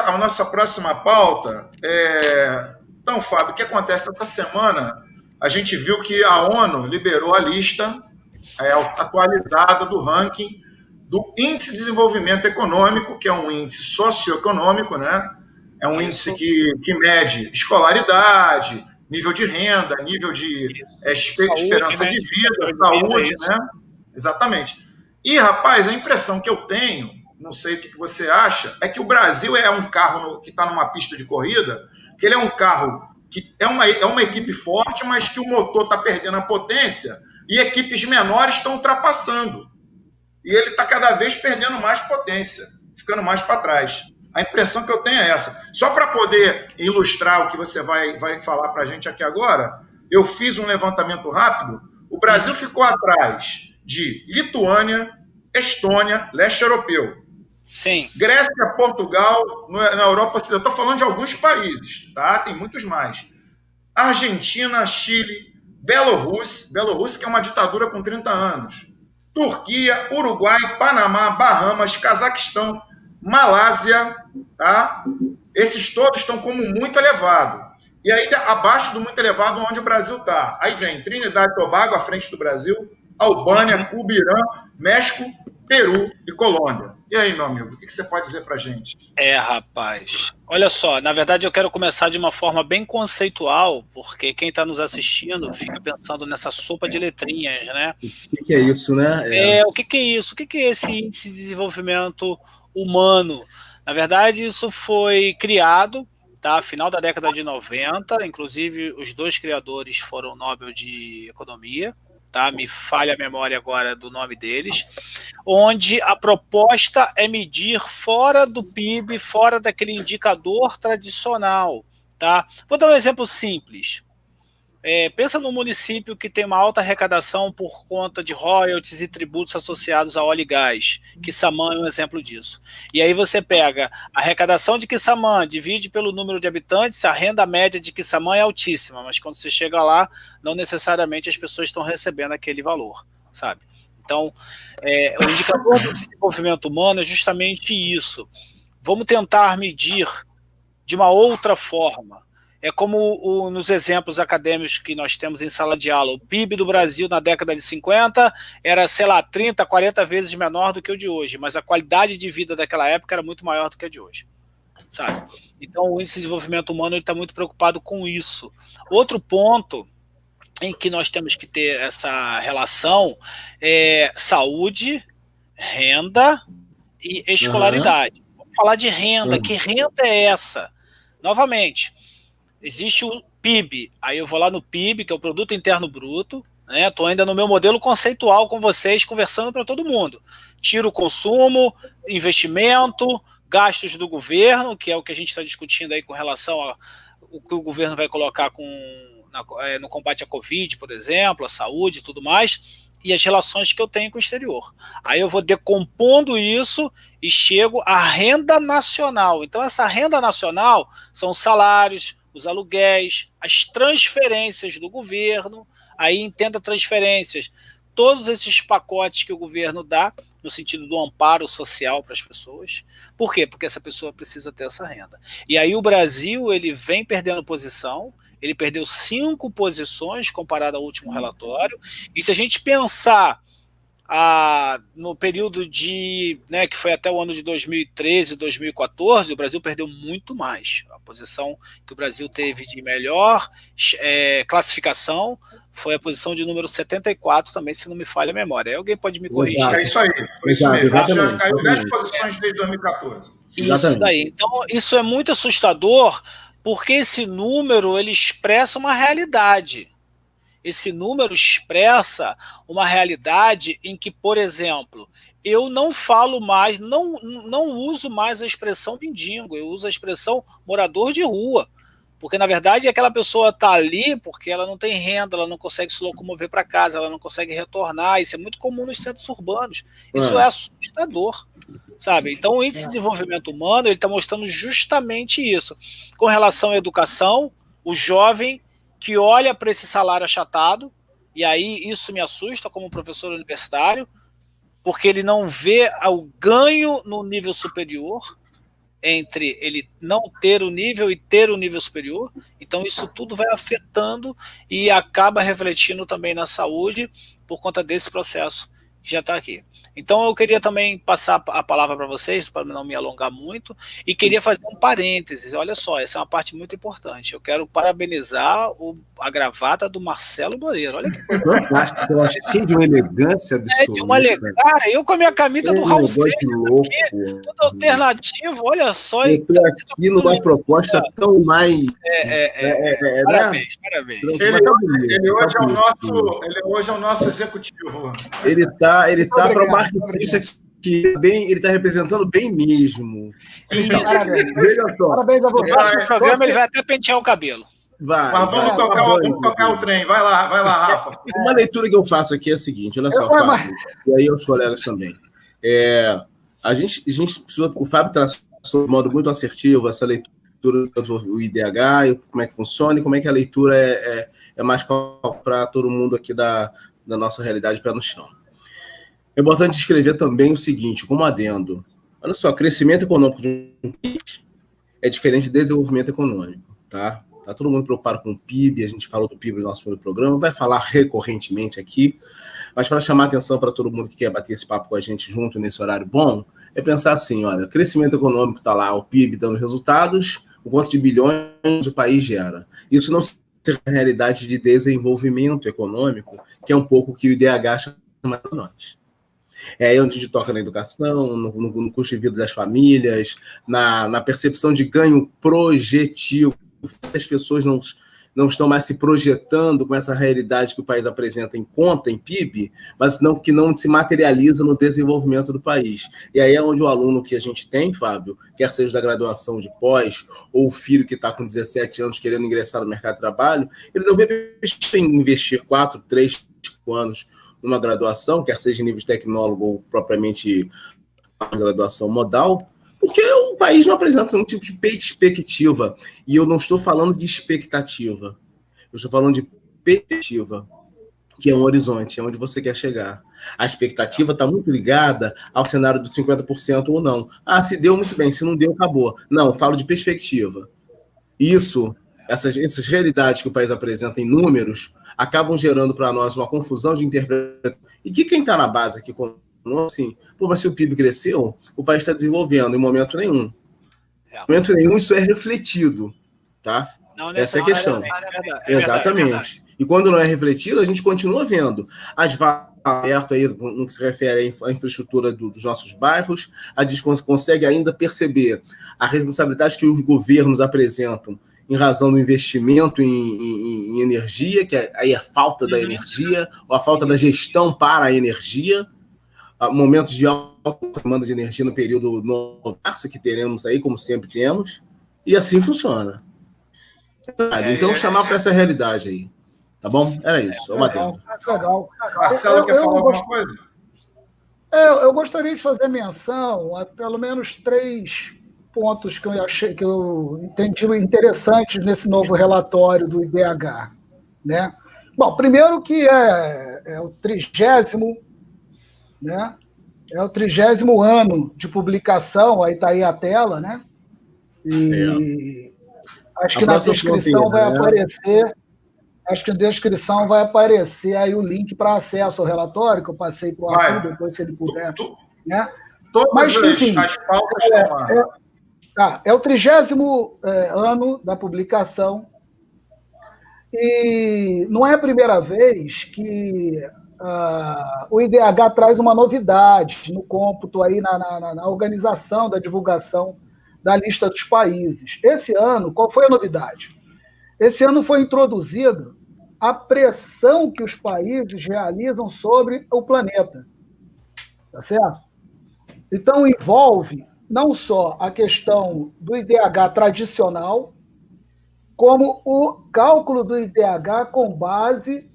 A nossa próxima pauta é... Então, Fábio, o que acontece? Essa semana a gente viu que a ONU liberou a lista atualizada do ranking do Índice de Desenvolvimento Econômico, que é um índice socioeconômico, né? É um índice que mede escolaridade, nível de renda, nível de Saúde, esperança né? de vida, saúde, né? Exatamente. E, rapaz, a impressão que eu tenho, não sei o que você acha, é que o Brasil é um carro que está numa pista de corrida, que ele é um carro que é uma equipe forte, mas que o motor está perdendo a potência e equipes menores estão ultrapassando. E ele está cada vez perdendo mais potência, ficando mais para trás. A impressão que eu tenho é essa. Só para poder ilustrar o que você vai falar para a gente aqui agora, eu fiz um levantamento rápido. O Brasil ficou atrás de Lituânia, Estônia, leste europeu. Sim. Grécia, Portugal, na Europa Ocidental. Estou falando de alguns países, tá? Tem muitos mais. Argentina, Chile, Bielorrússia, que é uma ditadura com 30 anos. Turquia, Uruguai, Panamá, Bahamas, Cazaquistão, Malásia, tá? Esses todos estão como muito elevado. E aí, abaixo do muito elevado, onde o Brasil está. Aí vem Trinidad e Tobago, à frente do Brasil, Albânia, Cuba, Irã, México, Peru e Colômbia. E aí, meu amigo, o que você pode dizer pra gente? Rapaz, olha só, na verdade eu quero começar de uma forma bem conceitual, porque quem está nos assistindo fica pensando nessa sopa de letrinhas, né? O que é isso, né? O que é isso? O que é esse índice de desenvolvimento humano? Na verdade, isso foi criado, tá? Final da década de 90, inclusive os dois criadores foram Nobel de Economia, tá? Me falha a memória agora do nome deles, onde a proposta é medir fora do PIB, fora daquele indicador tradicional, tá? Vou dar um exemplo simples. Pensa num município que tem uma alta arrecadação por conta de royalties e tributos associados a óleo e gás. Quissamã é um exemplo disso. E aí você pega a arrecadação de Quissamã, divide pelo número de habitantes, a renda média de Quissamã é altíssima, mas quando você chega lá, não necessariamente as pessoas estão recebendo aquele valor, sabe? Então, o indicador do desenvolvimento humano é justamente isso. Vamos tentar medir de uma outra forma. É como nos exemplos acadêmicos que nós temos em sala de aula. O PIB do Brasil na década de 50 era, sei lá, 30, 40 vezes menor do que o de hoje, mas a qualidade de vida daquela época era muito maior do que a de hoje, sabe? Então o índice de desenvolvimento humano está muito preocupado com isso. Outro ponto em que nós temos que ter essa relação é saúde, renda e escolaridade. Vamos falar de renda. Que renda é essa? Novamente, existe o PIB, aí eu vou lá no PIB, que é o Produto Interno Bruto, né? Estou ainda no meu modelo conceitual com vocês, conversando para todo mundo. Tiro o consumo, investimento, gastos do governo, que é o que a gente está discutindo aí com relação ao que o governo vai colocar no combate à Covid, por exemplo, a saúde e tudo mais, e as relações que eu tenho com o exterior. Aí eu vou decompondo isso e chego à renda nacional. Então essa renda nacional são os salários, os aluguéis, as transferências do governo, aí entenda transferências, todos esses pacotes que o governo dá, no sentido do amparo social para as pessoas. Por quê? Porque essa pessoa precisa ter essa renda. E aí o Brasil, ele vem perdendo posição, ele perdeu 5 posições comparado ao último relatório, e se a gente pensar no período que foi até o ano de 2013, 2014, o Brasil perdeu muito mais. A posição que o Brasil teve de melhor classificação foi a posição de número 74, também, se não me falha a memória. Aí alguém pode me corrigir. É isso aí, foi isso mesmo. Já caiu 10 posições desde 2014. Isso daí. Então, isso é muito assustador, porque esse número ele expressa uma realidade. Esse número expressa uma realidade em que, por exemplo, eu não falo mais, não uso mais a expressão mendigo, eu uso a expressão morador de rua. Porque, na verdade, aquela pessoa está ali porque ela não tem renda, ela não consegue se locomover para casa, ela não consegue retornar. Isso é muito comum nos centros urbanos. Isso é assustador, sabe? Então, o índice de desenvolvimento humano está mostrando justamente isso. Com relação à educação, o jovem que olha para esse salário achatado, e aí isso me assusta como professor universitário, porque ele não vê o ganho no nível superior, entre ele não ter o nível e ter o nível superior. Então isso tudo vai afetando e acaba refletindo também na saúde por conta desse processo que já está aqui. Então eu queria também passar a palavra para vocês, para não me alongar muito, e queria fazer um parênteses. Olha só, essa é uma parte muito importante. Eu quero parabenizar a gravata do Marcelo Moreira. Olha que coisa fantástica. Eu achei de uma elegância absoluta. de uma cara, eu com a minha camisa do Raul Seixas aqui, tudo alternativo, olha só. Eu estou aqui numa proposta tão mais... Parabéns, parabéns. Ele hoje é o nosso executivo. Ele está para o Marcos que ele está representando bem mesmo. Então, veja só. Parabéns a você. No próximo programa ele vai até pentear o cabelo. Vai, mas vamos tocar o trem. Vai lá, Rafa. Uma leitura que eu faço aqui é a seguinte, olha só, Fábio, e aí os colegas também. A gente precisa, o Fábio traçou de modo muito assertivo essa leitura do IDH, e como é que funciona e como é que a leitura é mais para todo mundo aqui da nossa realidade pé no chão. É importante escrever também o seguinte, como adendo. Olha só, crescimento econômico de um país é diferente de desenvolvimento econômico, tá? Tá todo mundo preocupado com o PIB, a gente falou do PIB no nosso primeiro programa, vai falar recorrentemente aqui, mas para chamar atenção para todo mundo que quer bater esse papo com a gente junto nesse horário bom, é pensar assim, olha, crescimento econômico está lá, o PIB dando resultados, o quanto de bilhões o país gera. Isso não é a realidade de desenvolvimento econômico, que é um pouco o que o IDH chama para nós. É aí onde a gente toca na educação, no custo de vida das famílias, na percepção de ganho projetivo. As pessoas não estão mais se projetando com essa realidade que o país apresenta em conta, em PIB, mas que não se materializa no desenvolvimento do país. E aí é onde o aluno que a gente tem, Fábio, quer seja da graduação de pós, ou o filho que está com 17 anos querendo ingressar no mercado de trabalho, ele não vê investir 4, 3, 5 anos numa graduação, quer seja em nível de tecnólogo ou propriamente uma graduação modal, porque o país não apresenta um tipo de perspectiva. E eu não estou falando de expectativa. Eu estou falando de perspectiva, que é um horizonte, é onde você quer chegar. A expectativa está muito ligada ao cenário dos 50% ou não. Ah, se deu, muito bem. Se não deu, acabou. Não, eu falo de perspectiva. Essas realidades que o país apresenta em números acabam gerando para nós uma confusão de interpretação. E que quem está na base aqui assim, mas se o PIB cresceu, o país está desenvolvendo em momento nenhum. Em momento nenhum isso é refletido, tá? Essa é a questão. Exatamente. E quando não é refletido, a gente continua vendo as vagas abertas aí no que se refere à infraestrutura dos nossos bairros, a gente consegue ainda perceber a responsabilidade que os governos apresentam em razão do investimento em energia, que aí é a falta da energia, ou a falta da gestão para a energia, momentos de alta demanda de energia no período no março, que teremos aí, como sempre temos, e assim funciona. Então, chamar para essa realidade aí. Tá bom? Era isso. Legal. Marcelo, quer falar alguma coisa? Eu gostaria de fazer menção a pelo menos 3 pontos que eu entendi interessantes nesse novo relatório do IDH, né? Bom, primeiro que é o 30º, né? É o 30º ano de publicação, aí está aí a tela, né? E acho que na descrição vai aparecer. Acho que na descrição vai aparecer aí o link para acesso ao relatório, que eu passei para o Arthur, depois se ele puder. Né? Mas, enfim, as pautas estão lá. É o 30º ano da publicação, e não é a primeira vez que o IDH traz uma novidade no cômputo, aí na organização da divulgação da lista dos países. Esse ano, qual foi a novidade? Esse ano foi introduzida a pressão que os países realizam sobre o planeta. Tá certo? Então, envolve não só a questão do IDH tradicional, como o cálculo do IDH com base,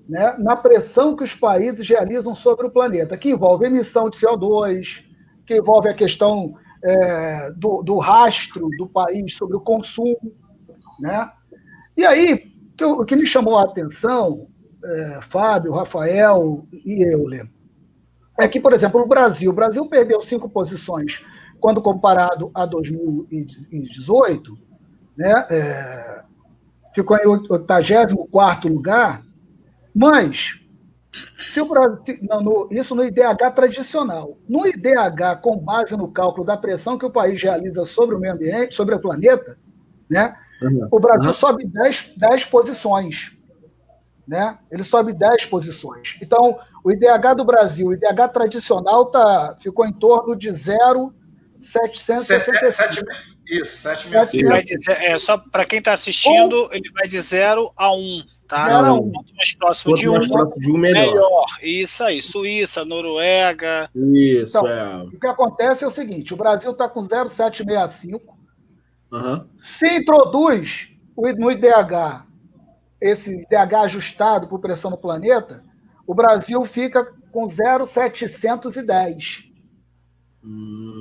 né, na pressão que os países realizam sobre o planeta, que envolve emissão de CO2, que envolve a questão do rastro do país sobre o consumo, né? E aí, o que me chamou a atenção, Fábio, Rafael e Euler, é que, por exemplo, o Brasil perdeu 5 posições quando comparado a 2018, né, ficou em 84º lugar, mas se o Brasil, isso no IDH tradicional. No IDH, com base no cálculo da pressão que o país realiza sobre o meio ambiente, sobre o planeta, né, o Brasil sobe 10 posições. Né? Ele sobe 10 posições. Então, o IDH do Brasil, o IDH tradicional, ficou em torno de 0,765. Isso, 765. Só para quem está assistindo, ele vai de 0 a 1. Tá? Então, quanto mais próximo de 1, melhor. Isso aí, Suíça, Noruega. Isso, então, o que acontece é o seguinte: o Brasil está com 0,765. Se introduz no IDH, esse IDH ajustado por pressão no planeta, o Brasil fica com 0,710.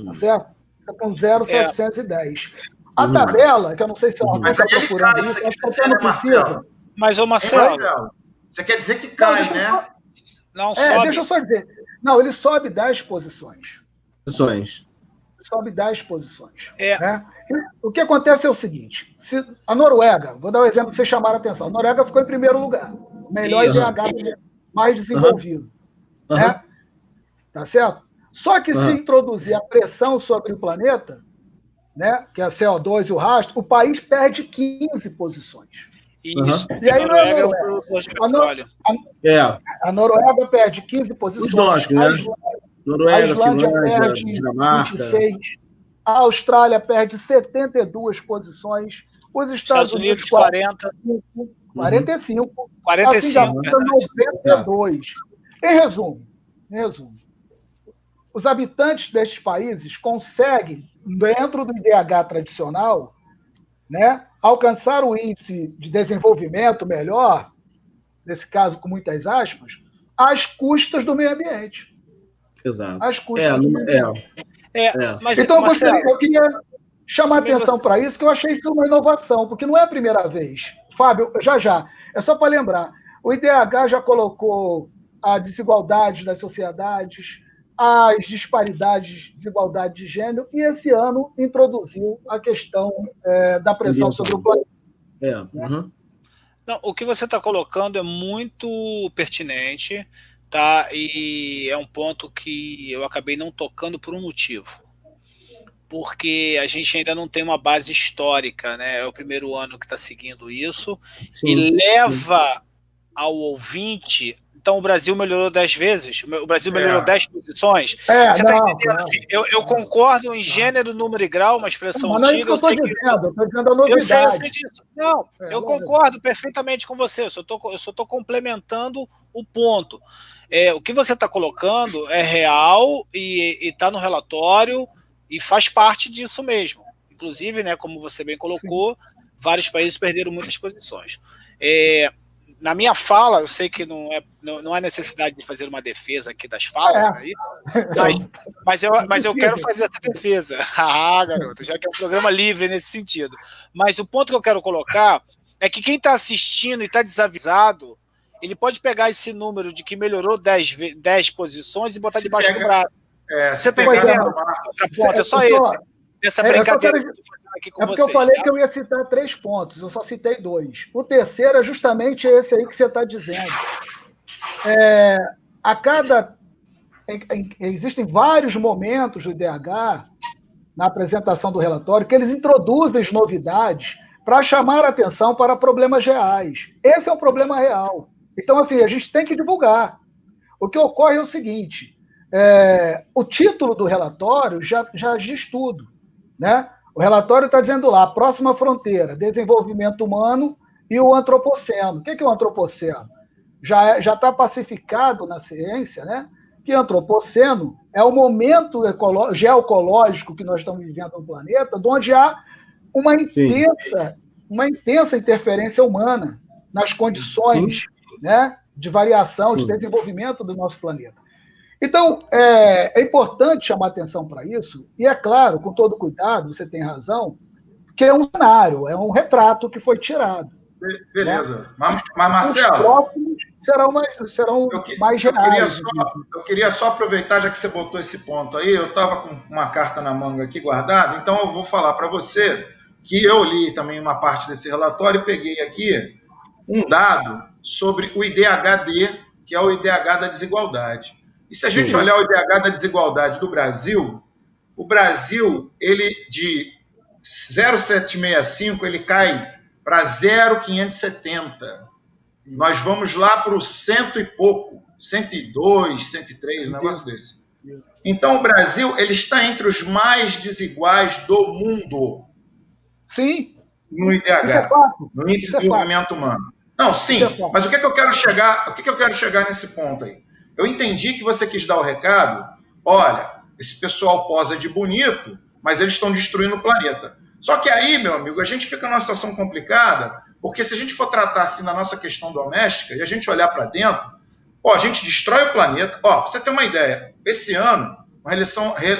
Tá certo? Fica com 0,710. A tabela, que eu não sei se ela está procurando isso, acho que você não precisa. Mas, ô Marcelo... Você quer dizer que cai, né? Não, sobe. Deixa eu só dizer. Não, ele sobe 10 posições. Sobe 10 posições. Né? O que acontece é o seguinte: a Noruega, vou dar um exemplo que vocês chamaram a atenção, a Noruega ficou em primeiro lugar, melhor IDH mais desenvolvido. Né? Tá certo? Só que se introduzir a pressão sobre o planeta, né, que é a CO2 e o rastro, o país perde 15 posições. Isso. E aí não é a Noruega. A Noruega perde 15 posições. Os nórdicos, né? Noruega, Finlândia, Dinamarca. 26. A Austrália perde 72 posições. Os Estados Unidos 45. 45. A Singapura 92. Em resumo, os habitantes destes países conseguem, dentro do IDH tradicional, né, alcançar o índice de desenvolvimento melhor, nesse caso com muitas aspas, às custas do meio ambiente. Exato. Às custas do meio ambiente. Mas, então, eu queria chamar atenção para isso, que eu achei isso uma inovação, porque não é a primeira vez. Fábio, já. É só para lembrar. O IDH já colocou a desigualdade das sociedades, as disparidades, desigualdade de gênero, e esse ano introduziu a questão da pressão sobre o planeta. Não, o que você está colocando é muito pertinente, tá? E é um ponto que eu acabei não tocando por um motivo. Porque a gente ainda não tem uma base histórica, né? É o primeiro ano que está seguindo isso, e leva ao ouvinte. Então o Brasil melhorou 10 vezes, o Brasil melhorou 10 posições. Você está entendendo? Assim, eu concordo em gênero, número e grau, uma expressão antiga. Eu estou dizendo a novidade. Eu sei disso. Não, eu concordo perfeitamente com você, eu só estou complementando o ponto. O que você está colocando é real e está no relatório e faz parte disso mesmo. Inclusive, né, como você bem colocou, vários países perderam muitas posições. Na minha fala, eu sei que não há necessidade de fazer uma defesa aqui das falas, mas eu quero fazer essa defesa. Garoto, já que é um programa livre nesse sentido. Mas o ponto que eu quero colocar é que quem está assistindo e está desavisado, ele pode pegar esse número de que melhorou 10 posições e botar debaixo do braço. Você está entendendo? É só essa brincadeira que eu estou fazendo aqui com vocês. É porque eu falei que eu ia citar 3 pontos, eu só citei 2. O terceiro é justamente esse aí que você está dizendo. Existem vários momentos do IDH, na apresentação do relatório, que eles introduzem as novidades para chamar a atenção para problemas reais. Esse é um problema real. Então, assim, a gente tem que divulgar. O que ocorre é o seguinte: o título do relatório já diz tudo, né? O relatório está dizendo lá, a próxima fronteira, desenvolvimento humano e o antropoceno. O que é o antropoceno? Já está pacificado na ciência, né, que antropoceno é o momento geoecológico que nós estamos vivendo no planeta, onde há uma intensa interferência humana nas condições, né, de variação, de desenvolvimento do nosso planeta. Então, é importante chamar atenção para isso, e é claro, com todo cuidado, você tem razão, que é um cenário, é um retrato que foi tirado. Beleza. Né? Mas Marcelo... serão mais reais. Eu queria só aproveitar, já que você botou esse ponto aí, eu estava com uma carta na manga aqui guardada, então eu vou falar para você que eu li também uma parte desse relatório e peguei aqui um dado sobre o IDHD, que é o IDH da desigualdade. E se a gente olhar o IDH da desigualdade do Brasil, o Brasil, ele de 0,765, ele cai para 0,570. Nós vamos lá para o cento e pouco, 102, 103, um negócio desse. Então, o Brasil ele está entre os mais desiguais do mundo. Sim. No IDH, no Índice de Desenvolvimento Humano. Não, sim, mas o que eu quero chegar nesse ponto aí? Eu entendi que você quis dar o recado, olha, esse pessoal posa de bonito, mas eles estão destruindo o planeta. Só que aí, meu amigo, a gente fica numa situação complicada, porque se a gente for tratar assim na nossa questão doméstica e a gente olhar para dentro, a gente destrói o planeta. Para você ter uma ideia, esse ano, em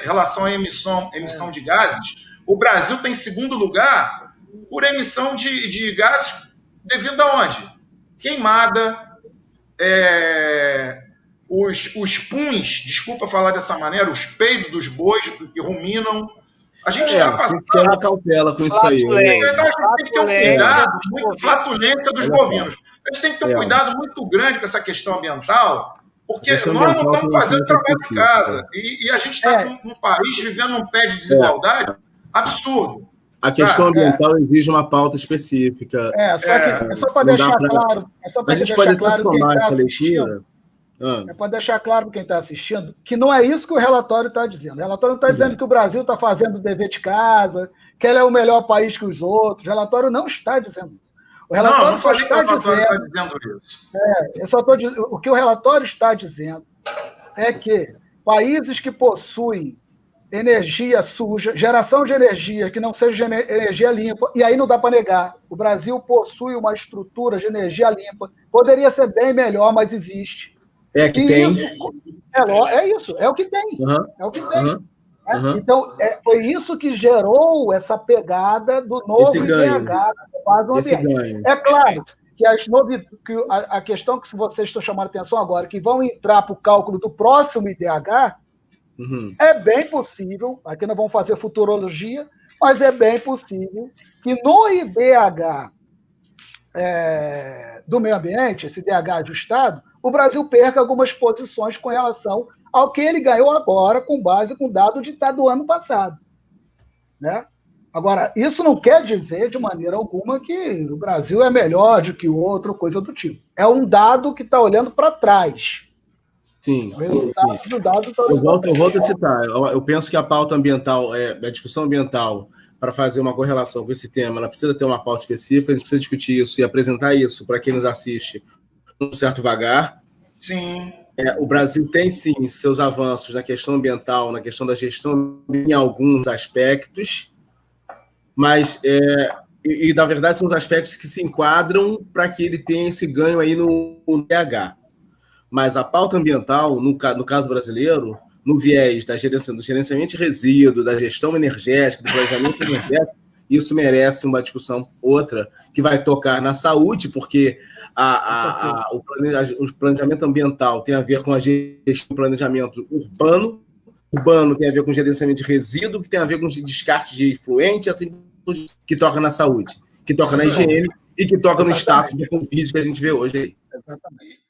relação à emissão de gases, o Brasil tem segundo lugar por emissão de gases devido a onde? Queimada, os puns, desculpa falar dessa maneira, os peidos dos bois que ruminam. A gente está passando. Tem uma cautela com isso aí. A gente tem que ter um cuidado, flatulência dos bovinos. A gente tem que ter um cuidado muito grande com essa questão ambiental, porque nós não estamos fazendo trabalho de casa. E a gente está num país vivendo um pé de desigualdade absurdo. A questão ambiental exige uma pauta específica. Só para deixar claro. A gente pode transformar essa leitura. Pode deixar claro para quem está assistindo que não é isso que o relatório está dizendo. O relatório não está dizendo que o Brasil está fazendo o dever de casa, que ele é o melhor país que os outros. O relatório não está dizendo isso. O relatório só está dizendo isso. O que o relatório está dizendo é que países que possuem energia suja, geração de energia que não seja energia limpa, e aí não dá para negar. O Brasil possui uma estrutura de energia limpa, poderia ser bem melhor, mas existe. É que tem. Isso, é o que tem. É o que tem. Então, foi isso que gerou essa pegada do novo IDH da base do ambiente. É claro que a questão que vocês estão chamando a atenção agora, que vão entrar para o cálculo do próximo IDH, é bem possível, aqui nós vamos fazer futurologia, mas é bem possível que no IDH do meio ambiente, esse IDH ajustado, o Brasil perca algumas posições com relação ao que ele ganhou agora com base com dado do ano passado. Né? Agora, isso não quer dizer de maneira alguma que o Brasil é melhor do que o outro, coisa do tipo. É um dado que está olhando para trás. Sim. Eu volto a citar. Eu penso que a pauta ambiental, a discussão ambiental, para fazer uma correlação com esse tema, ela precisa ter uma pauta específica, a gente precisa discutir isso e apresentar isso para quem nos assiste um certo vagar. Sim. O Brasil tem, sim, seus avanços na questão ambiental, na questão da gestão em alguns aspectos, mas, na verdade, são os aspectos que se enquadram para que ele tenha esse ganho aí no DH. Mas a pauta ambiental, no caso brasileiro, no viés do gerenciamento de resíduos, da gestão energética, do planejamento energético, isso merece uma discussão outra, que vai tocar na saúde, porque o planejamento ambiental tem a ver com a gestão do planejamento urbano tem a ver com gerenciamento de resíduo, que tem a ver com descarte de efluente, assim, que toca na saúde, que toca na higiene e que toca no status do Covid que a gente vê hoje aí. Exatamente.